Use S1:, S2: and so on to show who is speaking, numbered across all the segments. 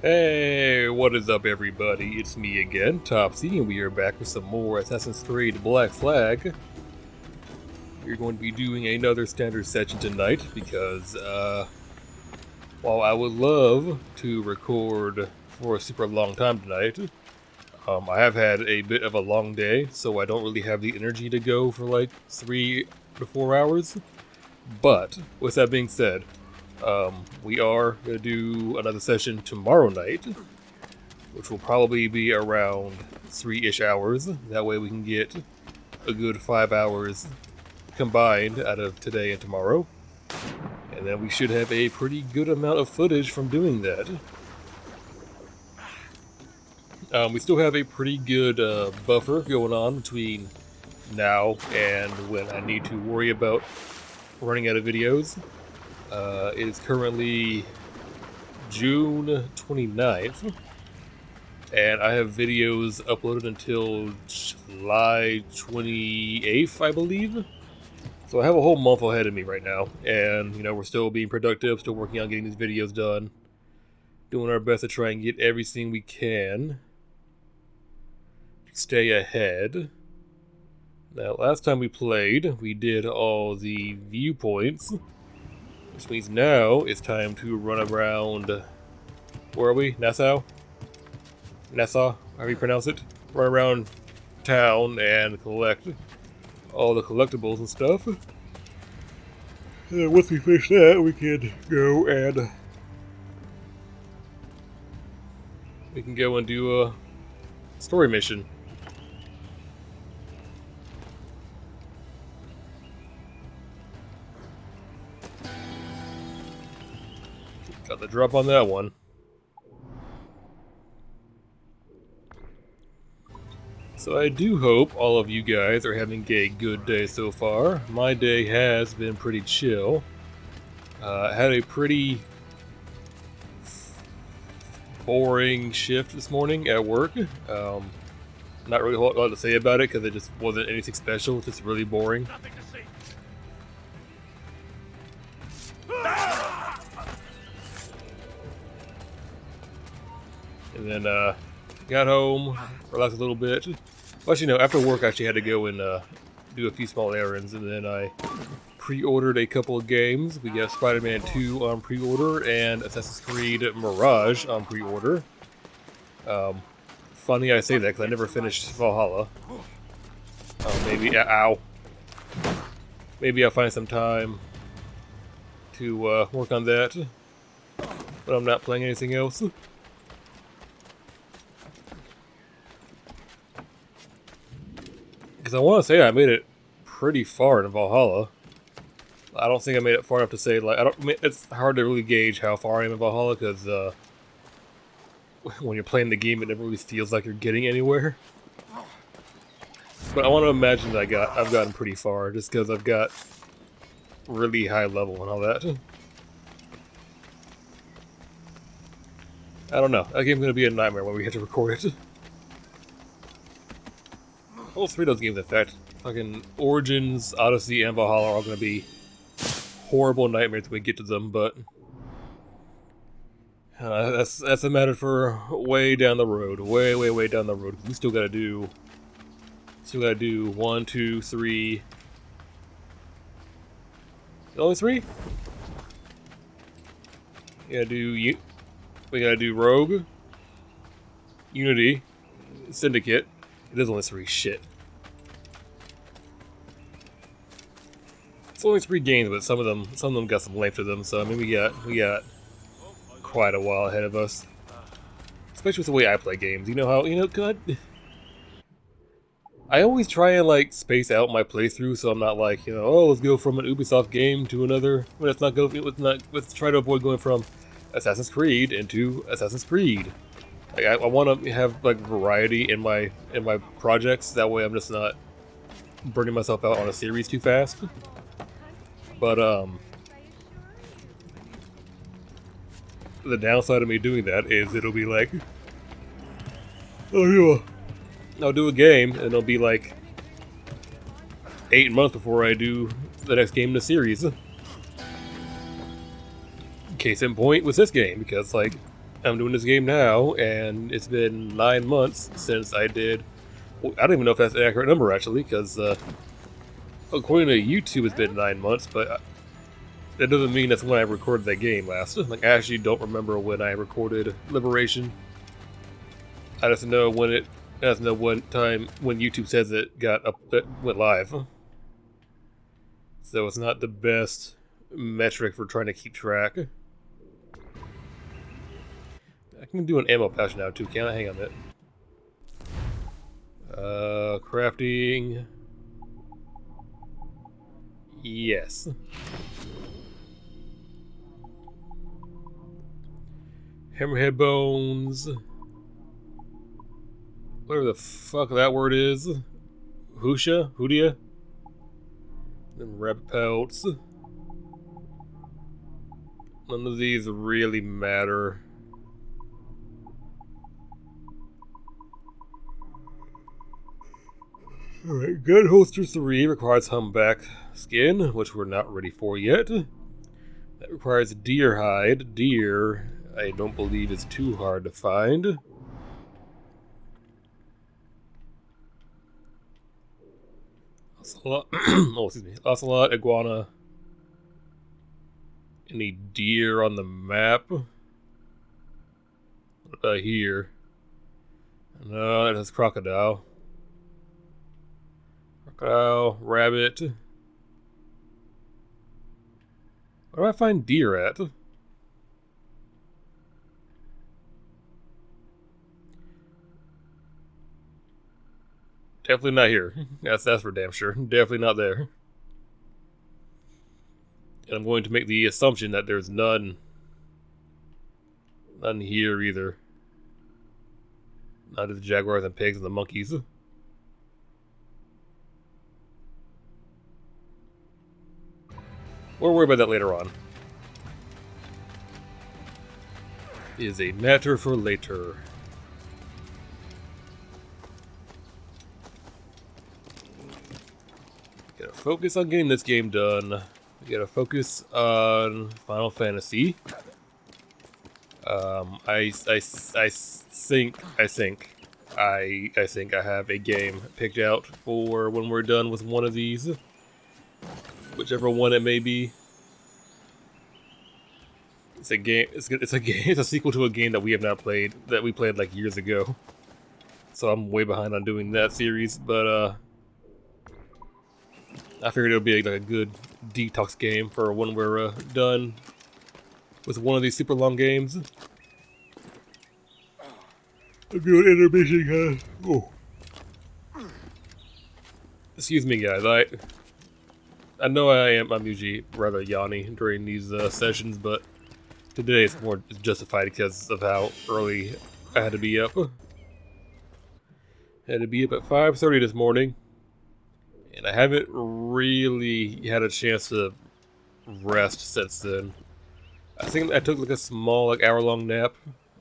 S1: Hey, what is up everybody? It's me again, Topsy, and we are back with some more Assassin's Creed Black Flag. We're going to be doing another standard session tonight because, while I would love to record for a super long time tonight, I have had a bit of a long day, so I don't really have the energy to go for like 3 to 4 hours. But, with that being said, we are going to do another session tomorrow night, which will probably be around 3-ish hours. That way we can get a good 5 hours combined out of today and tomorrow. And then we should have a pretty good amount of footage from doing that. We still have a pretty good buffer going on between now and when I need to worry about running out of videos. It is currently June 29th, and I have videos uploaded until July 28th, I believe. So I have a whole month ahead of me right now, and, you know, we're still being productive, still working on getting these videos done, doing our best to try and get everything we can to stay ahead. Now, last time we played, we did all the viewpoints, which means now it's time to run around. Where are we? Nassau? Nassau, however you pronounce it. Run around town and collect all the collectibles and stuff. And then once we finish that, we can go and do a story mission. Got the drop on that one. So I do hope all of you guys are having a good day so far. My day has been pretty chill. I had a pretty boring shift this morning at work. Not really a whole lot to say about it because it just wasn't anything special, just really boring. And then got home, relaxed a little bit. Well, actually, no, after work I actually had to go and do a few small errands, and then I pre-ordered a couple of games. We got Spider-Man 2 on pre-order and Assassin's Creed Mirage on pre-order. Funny I say that because I never finished Valhalla. Maybe I'll find some time to work on that, but I'm not playing anything else. Because I want to say I made it pretty far in Valhalla. I don't think I made it far enough to say, like, it's hard to really gauge how far I am in Valhalla, because when you're playing the game, it never really feels like you're getting anywhere. But I want to imagine that I've gotten pretty far, just because I've got really high level and all that. I don't know. That game's going to be a nightmare when we have to record it. All three of those games, in fact, fucking Origins, Odyssey, and Valhalla are all going to be horrible nightmares when we get to them, but that's a matter for way down the road, way down the road. We still got to do 1, 2, 3. Only 3? We gotta do Rogue, Unity, Syndicate. It is only 3. Shit. It's only 3 games, but some of them got some length to them. So I mean, we got quite a while ahead of us. Especially with the way I play games. You know how God. I always try and like space out my playthrough, so I'm not like, oh, let's go from an Ubisoft game to another. Let's try to avoid going from Assassin's Creed into Assassin's Creed. Like, I want to have like variety in my projects. That way, I'm just not burning myself out on a series too fast. But the downside of me doing that is it'll be like, I'll do a game and it'll be like 8 months before I do the next game in the series. Case in point was this game, because like I'm doing this game now, and it's been 9 months since I did. Well, I don't even know if that's an accurate number actually, because according to YouTube, it's been 9 months, but that doesn't mean that's when I recorded that game last. Like, I actually don't remember when I recorded Liberation. I just know when it. I just know what time when YouTube says it got up, it went live. So it's not the best metric for trying to keep track. I can do an ammo patch now too, can't I? Hang on a minute. Crafting. Yes. Hammerhead bones. Whatever the fuck that word is. Hoodia? Then rabbit pelts. None of these really matter. Alright, Gun Holster 3 requires humpback skin, which we're not ready for yet. That requires deer hide. Deer, I don't believe is too hard to find. Ocelot, oh, excuse me. Ocelot, iguana. Any deer on the map? What about here? No, that's crocodile. Crocodile, rabbit. Where do I find deer at? Definitely not here. That's for damn sure. Definitely not there. And I'm going to make the assumption that there's none here either. Not the jaguars and pigs and the monkeys. We'll worry about that later on. Is a matter for later. Gotta focus on getting this game done. We gotta focus on Final Fantasy. I think I have a game picked out for when we're done with one of these. Whichever one it may be. It's a game. It's a game. It's a sequel to a game that we have not played. That we played like years ago. So I'm way behind on doing that series. But I figured it would be like a good detox game for when we're done with one of these super long games. A good intermission, oh. Excuse me, guys. I know I'm usually rather yawny during these sessions, but today it's more justified because of how early I had to be up. I had to be up at 5:30 this morning, and I haven't really had a chance to rest since then. I think I took like a small, like hour-long nap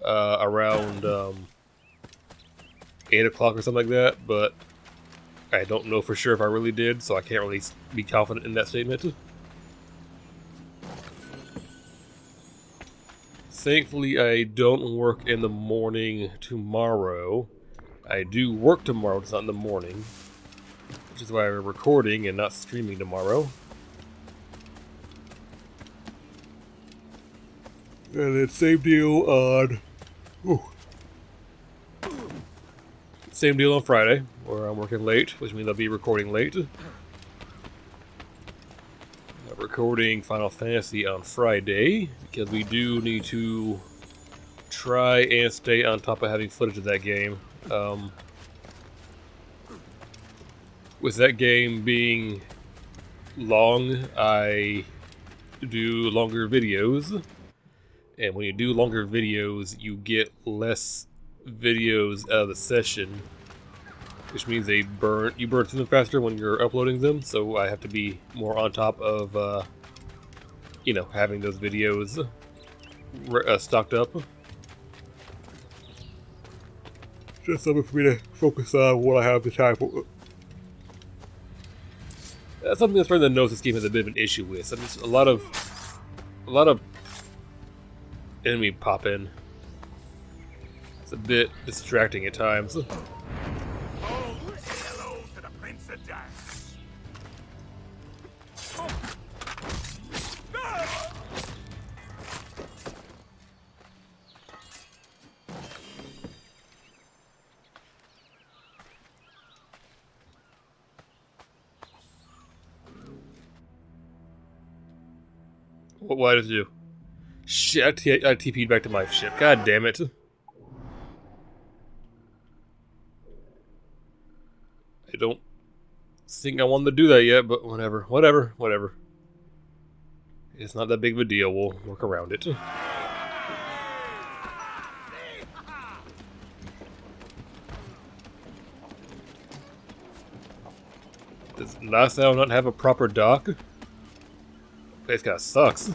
S1: around 8 o'clock or something like that, but I don't know for sure if I really did, so I can't really be confident in that statement. Thankfully, I don't work in the morning tomorrow. I do work tomorrow, it's not in the morning, which is why we're recording and not streaming tomorrow. And it's same deal on... Ooh. Same deal on Friday, where I'm working late, which means I'll be recording late. Recording Final Fantasy on Friday, because we do need to try and stay on top of having footage of that game. With that game being long, I do longer videos. And when you do longer videos, you get less videos out of the session, which means you burn through them faster when you're uploading them. So I have to be more on top of, having those videos stocked up. Just something for me to focus on what I have the time for. That's something I'm starting to notice this game has a bit of an issue with. I mean, a lot of enemy pop in. It's a bit distracting at times.
S2: Oh, hello to the Prince of Dance.
S1: What did you do? Shit, I TP'd back to my ship. God damn it. I don't think I wanted to do that yet, but whatever. It's not that big of a deal. We'll work around it. Does Nassau not have a proper dock? Place kinda sucks.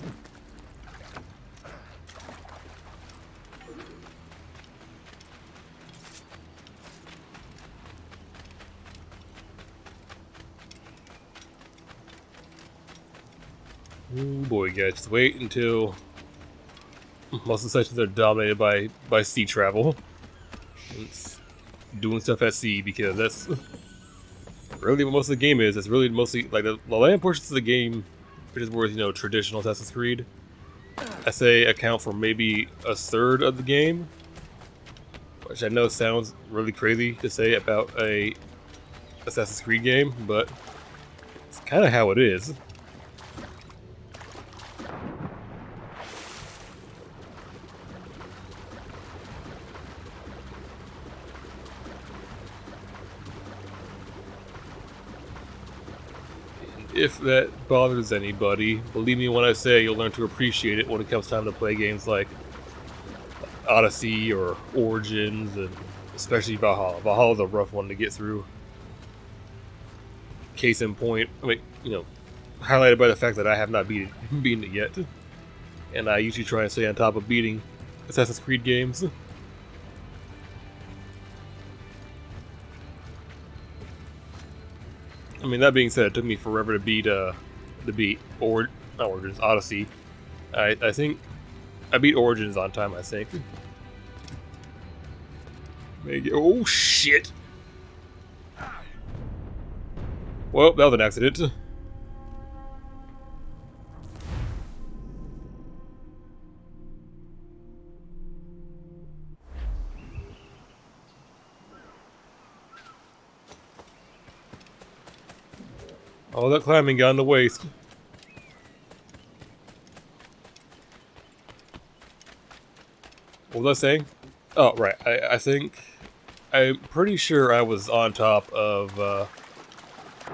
S1: Oh boy, guys, just wait until most of the sections are dominated by sea travel. It's doing stuff at sea, because that's really what most of the game is. It's really mostly like the land portions of the game, which is where, you know, traditional Assassin's Creed, I say, account for maybe a third of the game, which I know sounds really crazy to say about a Assassin's Creed game, but it's kind of how it is. If that bothers anybody, believe me when I say you'll learn to appreciate it when it comes time to play games like Odyssey or Origins, and especially Valhalla. Valhalla's a rough one to get through. Case in point, I mean, you know, highlighted by the fact that I have not beaten it yet. And I usually try and stay on top of beating Assassin's Creed games. I mean, that being said, it took me forever to beat Origins, Odyssey. I think I beat Origins on time, I think. Oh shit! Well, that was an accident. All that climbing gone to waste. What was I saying? Oh, right. I'm pretty sure I was on top of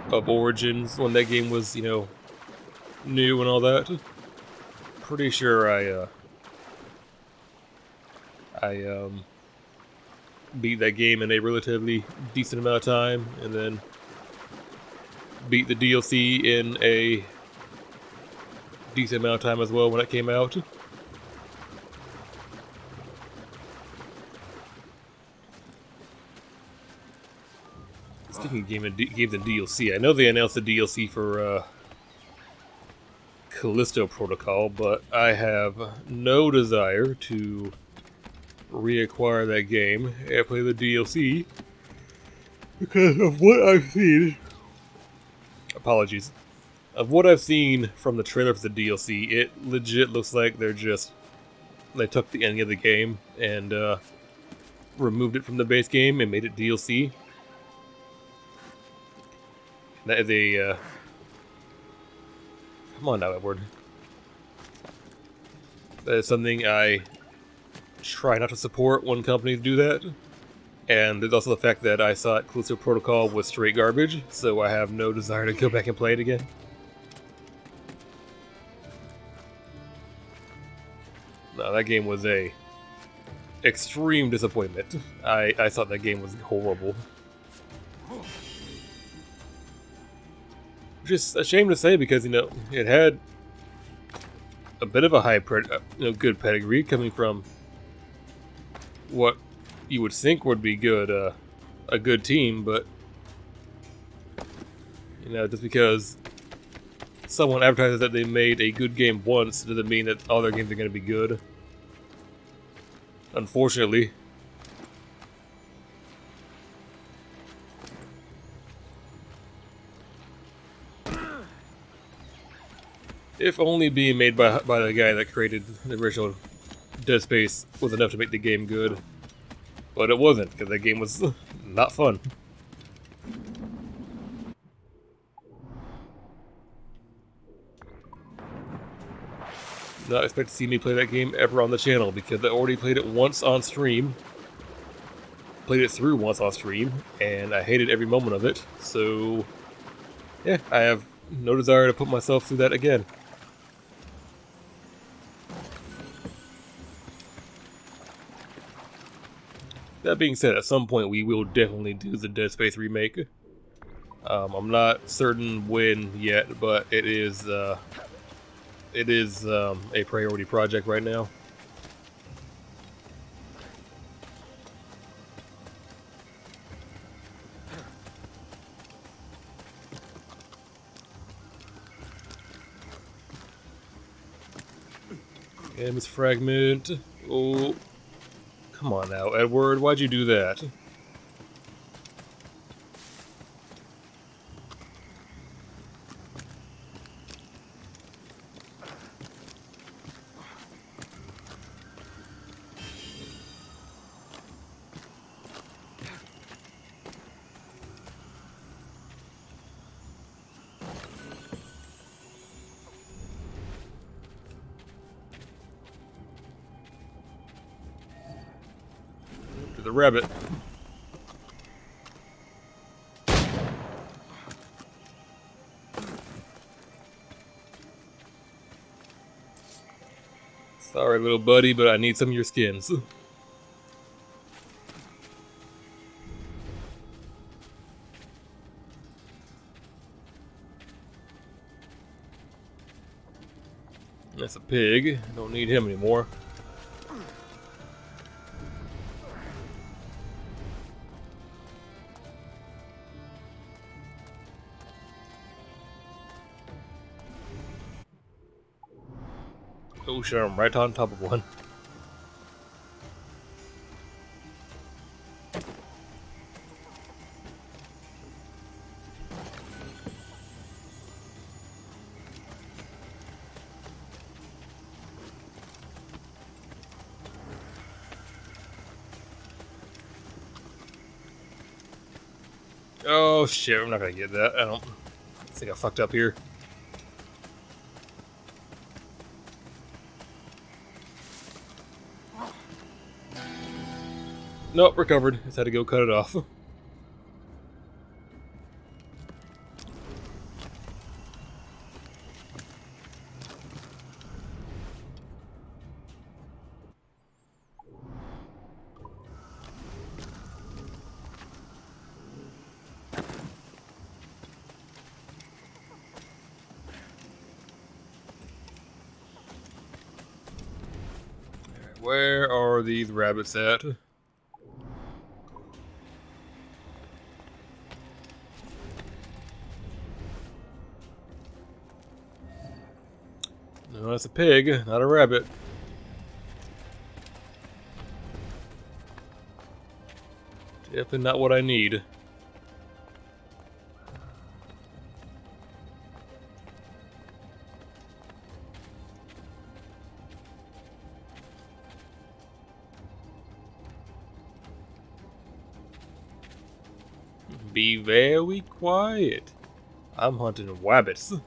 S1: Origins when that game was, you know, new and all that. Pretty sure I beat that game in a relatively decent amount of time, and then beat the DLC in a decent amount of time as well when it came out. Speaking of games and DLC, I know they announced the DLC for Callisto Protocol, but I have no desire to reacquire that game and play the DLC because of what I've seen. Apologies. Of what I've seen from the trailer for the DLC, it legit looks like they took the ending of the game and removed it from the base game and made it DLC. That is a come on now, Edward. That is something I try not to support when companies do that. And there's also the fact that I thought Callisto Protocol was straight garbage, so I have no desire to go back and play it again. No, that game was a extreme disappointment. I thought that game was horrible. Which is a shame to say because, you know, it had a bit of a good pedigree coming from what you would think would be good, a good team, but you know, just because someone advertises that they made a good game once doesn't mean that all their games are going to be good. Unfortunately, If only being made by the guy that created the original Dead Space was enough to make the game good. But it wasn't, because that game was not fun. Not expect to see me play that game ever on the channel, because I already played it once on stream. Played it through once on stream, and I hated every moment of it. So, yeah, I have no desire to put myself through that again. That being said, at some point we will definitely do the Dead Space remake. I'm not certain when yet, but it is a priority project right now. And this fragment. Oh, come on now, Edward. Why'd you do that? To the rabbit. Sorry, little buddy, but I need some of your skins. That's a pig. Don't need him anymore. Oh shit, I'm right on top of one. Oh shit, I'm not gonna get that. I think I fucked up here. Nope, recovered. Just had to go cut it off. Where are these rabbits at? No, that's a pig, not a rabbit. Definitely not what I need. Be very quiet. I'm hunting wabbits.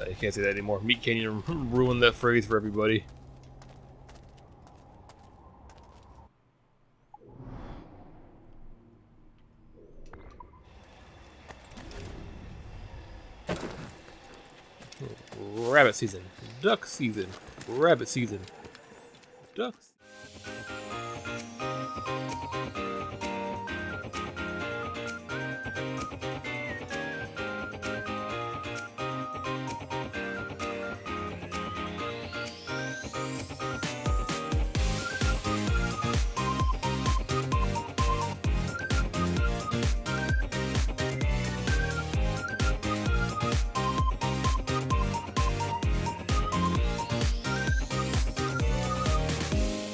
S1: You can't say that anymore. Meat Canyon ruined that phrase for everybody. Rabbit season. Duck season. Rabbit season. Ducks.